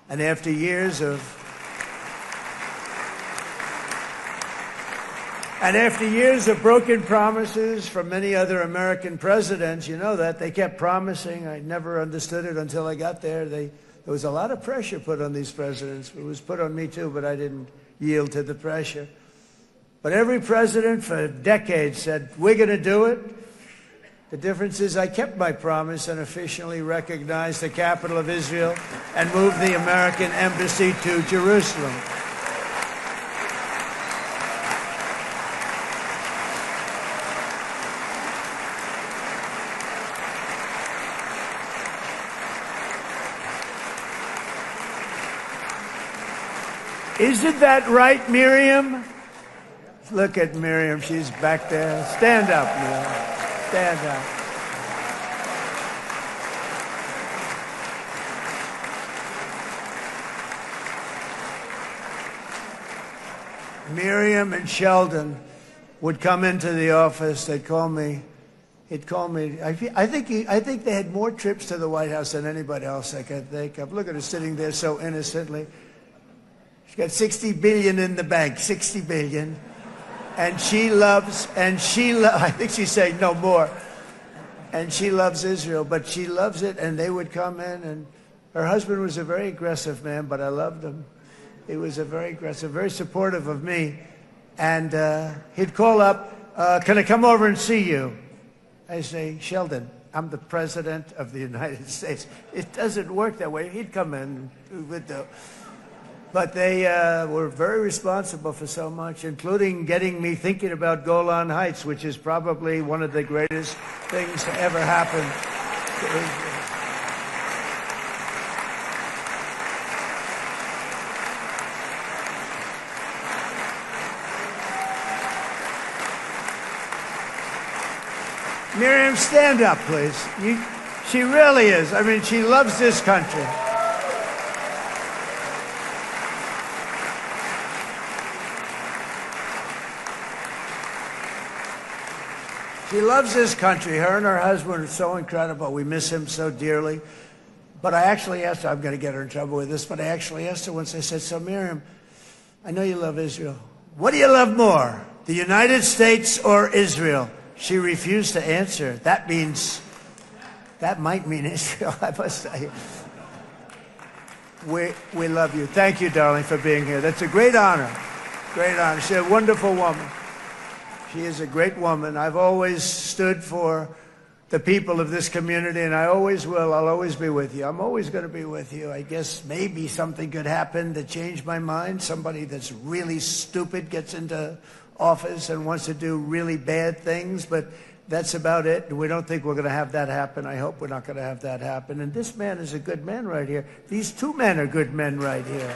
And after years of broken promises from many other American presidents, you know that, they kept promising. I never understood it until I got there. There was a lot of pressure put on these presidents. It was put on me too, but I didn't yield to the pressure. But every president for decades said, we're going to do it. The difference is I kept my promise and officially recognized the capital of Israel and moved the American embassy to Jerusalem. Isn't that right, Miriam? Look at Miriam. She's back there. Stand up, Miriam. Stand up. Miriam and Sheldon would come into the office. They'd call me. He'd call me. I think they had more trips to the White House than anybody else I can think of. Look at her sitting there so innocently. She's got $60 billion in the bank. $60 billion. And I think she's saying no more. And she loves Israel, but she loves it, and they would come in, and her husband was a very aggressive man, but I loved him. He was a very aggressive, very supportive of me. And he'd call up, can I come over and see you? I say, Sheldon, I'm the President of the United States. It doesn't work that way. He'd come in. But they were very responsible for so much, including getting me thinking about Golan Heights, which is probably one of the greatest things to ever happen to Israel. Miriam, stand up, please. She really is. I mean, she loves this country. She loves this country. Her and her husband are so incredible. We miss him so dearly. But I actually asked her, I'm going to get her in trouble with this, but I actually asked her once, I said, so Miriam, I know you love Israel. What do you love more, the United States or Israel? She refused to answer. That might mean Israel, I must say. We love you. Thank you, darling, for being here. That's a great honor. Great honor. She's a wonderful woman. She is a great woman. I've always stood for the people of this community, and I always will. I'll always be with you. I'm always going to be with you. I guess maybe something could happen to change my mind. Somebody that's really stupid gets into office and wants to do really bad things, but that's about it. We don't think we're going to have that happen. I hope we're not going to have that happen. And this man is a good man right here. These two men are good men right here.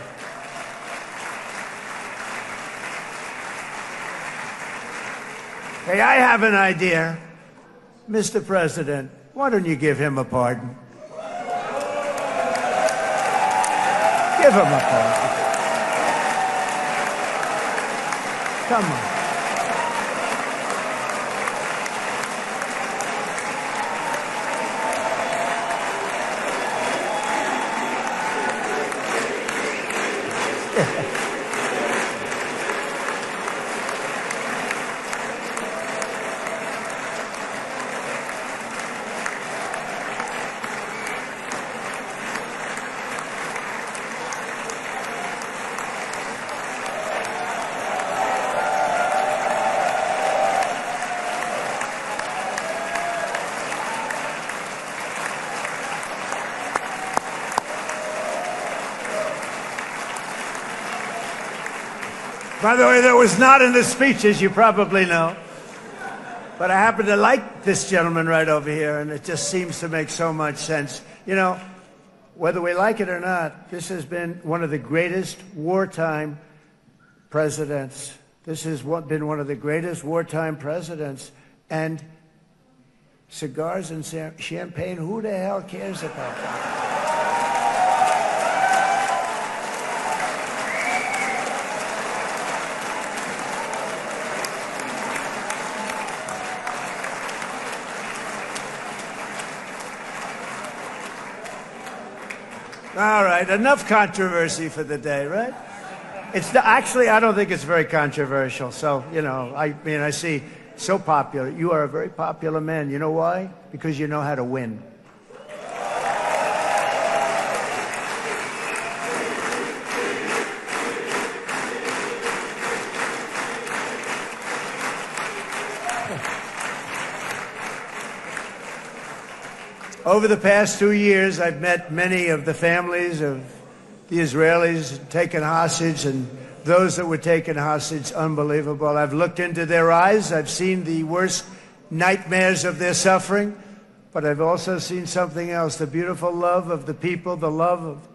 Hey, I have an idea. Mr. President, why don't you give him a pardon? Give him a pardon. Come on. By the way, that was not in the speech, as you probably know. But I happen to like this gentleman right over here, and it just seems to make so much sense. You know, whether we like it or not, this has been one of the greatest wartime presidents. This has been one of the greatest wartime presidents. And cigars and champagne, who the hell cares about that? All right, enough controversy for the day, right? Actually, I don't think it's very controversial. So, you know, I mean, I see so popular. You are a very popular man. You know why? Because you know how to win. Over the past 2 years, I've met many of the families of the Israelis taken hostage and those that were taken hostage. Unbelievable. I've looked into their eyes. I've seen the worst nightmares of their suffering, but I've also seen something else, the beautiful love of the people, the love of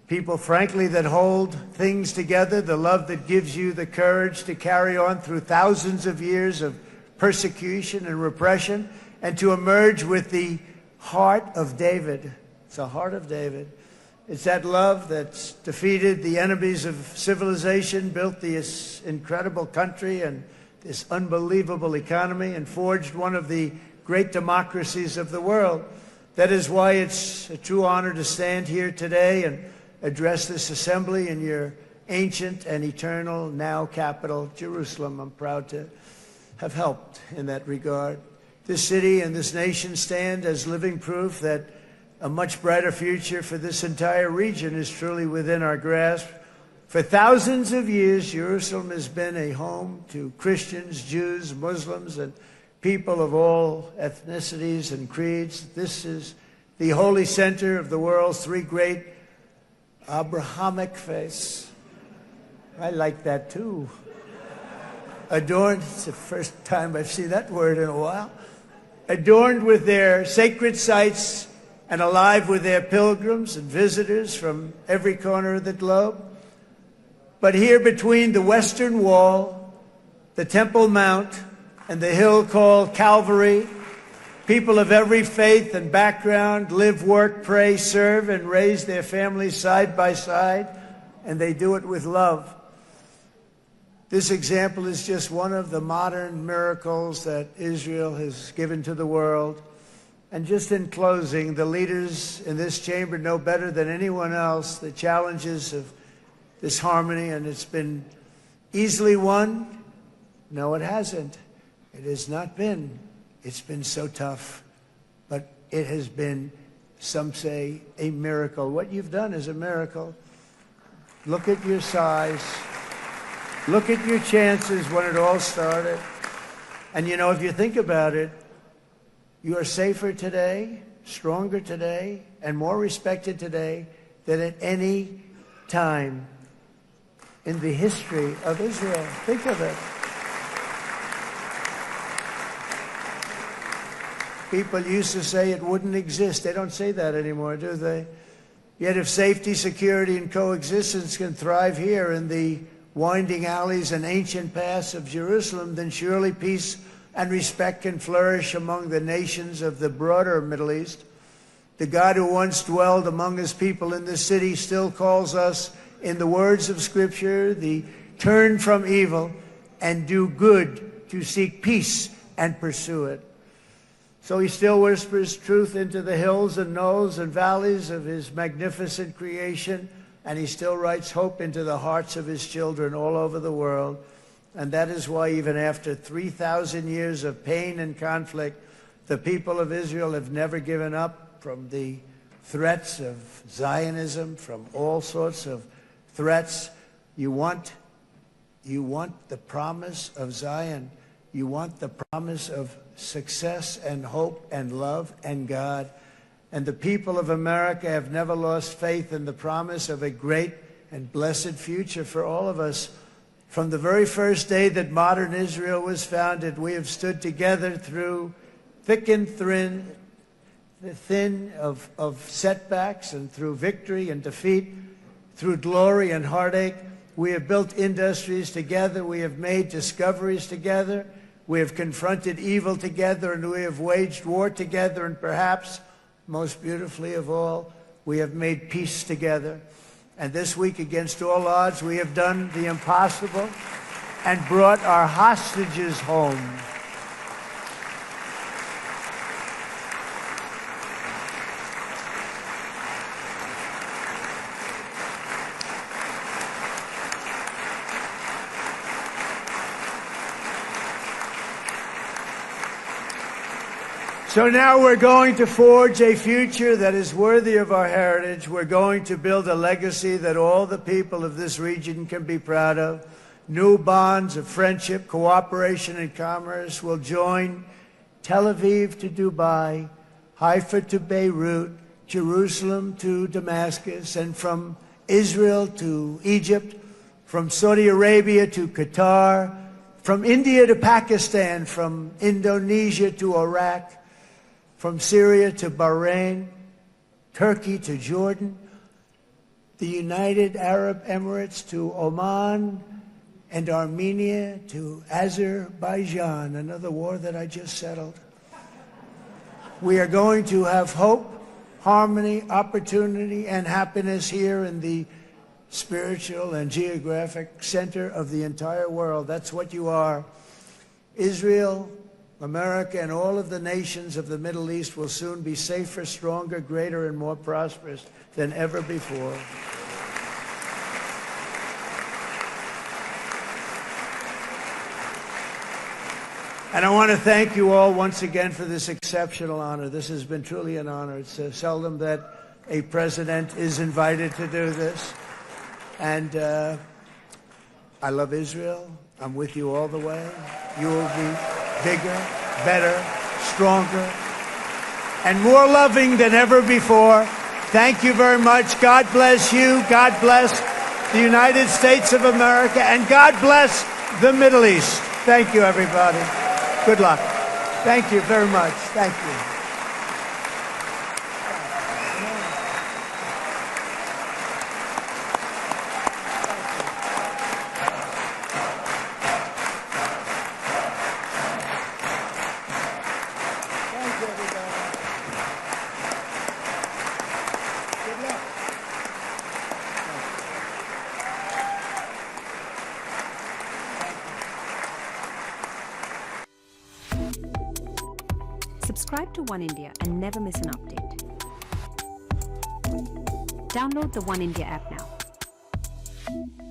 people, frankly, that hold things together, the love that gives you the courage to carry on through thousands of years of persecution and repression and to emerge with the heart of David. It's the heart of David. It's that love that's defeated the enemies of civilization, built this incredible country and this unbelievable economy, and forged one of the great democracies of the world. That is why it's a true honor to stand here today and address this assembly in your ancient and eternal now capital, Jerusalem. I'm proud to have helped in that regard. This city and this nation stand as living proof that a much brighter future for this entire region is truly within our grasp. For thousands of years, Jerusalem has been a home to Christians, Jews, Muslims, and people of all ethnicities and creeds. This is the holy center of the world's three great Abrahamic faiths. I like that too. Adorned, it's the first time I've seen that word in a while. Adorned with their sacred sites and alive with their pilgrims and visitors from every corner of the globe. But here between the Western Wall, the Temple Mount, and the hill called Calvary, people of every faith and background live, work, pray, serve, and raise their families side by side, and they do it with love. This example is just one of the modern miracles that Israel has given to the world. And just in closing, the leaders in this chamber know better than anyone else the challenges of this harmony, and it's been easily won. No, it hasn't. It has not been. It's been so tough, but it has been, some say, a miracle. What you've done is a miracle. Look at your size. Look at your chances when it all started. And you know, if you think about it, you are safer today, stronger today, and more respected today than at any time in the history of Israel. Think of it. People used to say it wouldn't exist. They don't say that anymore, do they? Yet if safety, security, and coexistence can thrive here in the winding alleys and ancient paths of Jerusalem, then surely peace and respect can flourish among the nations of the broader Middle East. The God who once dwelled among his people in this city still calls us, in the words of Scripture, the turn from evil and do good, to seek peace and pursue it. So he still whispers truth into the hills and knolls and valleys of his magnificent creation, and he still writes hope into the hearts of his children all over the world. And that is why even after 3,000 years of pain and conflict, the people of Israel have never given up from the threats of Zionism, from all sorts of threats. You want the promise of Zion. You want the promise of success and hope and love and God. And the people of America have never lost faith in the promise of a great and blessed future for all of us. From the very first day that modern Israel was founded, we have stood together through thick and thin of setbacks, and through victory and defeat, through glory and heartache. We have built industries together. We have made discoveries together. We have confronted evil together, and we have waged war together, and perhaps most beautifully of all, we have made peace together. And this week, against all odds, we have done the impossible and brought our hostages home. So now we're going to forge a future that is worthy of our heritage. We're going to build a legacy that all the people of this region can be proud of. New bonds of friendship, cooperation, and commerce will join Tel Aviv to Dubai, Haifa to Beirut, Jerusalem to Damascus, and from Israel to Egypt, from Saudi Arabia to Qatar, from India to Pakistan, from Indonesia to Iraq, from Syria to Bahrain, Turkey to Jordan, the United Arab Emirates to Oman, and Armenia to Azerbaijan, another war that I just settled. We are going to have hope, harmony, opportunity, and happiness here in the spiritual and geographic center of the entire world. That's what you are. Israel, America, and all of the nations of the Middle East will soon be safer, stronger, greater, and more prosperous than ever before. And I want to thank you all once again for this exceptional honor. This has been truly an honor. It's seldom that a president is invited to do this. And I love Israel. I'm with you all the way. You will be bigger, better, stronger, and more loving than ever before. Thank you very much. God bless you. God bless the United States of America, and God bless the Middle East. Thank you, everybody. Good luck. Thank you very much. Thank you. Subscribe to One India and never miss an update. Download the One India app now.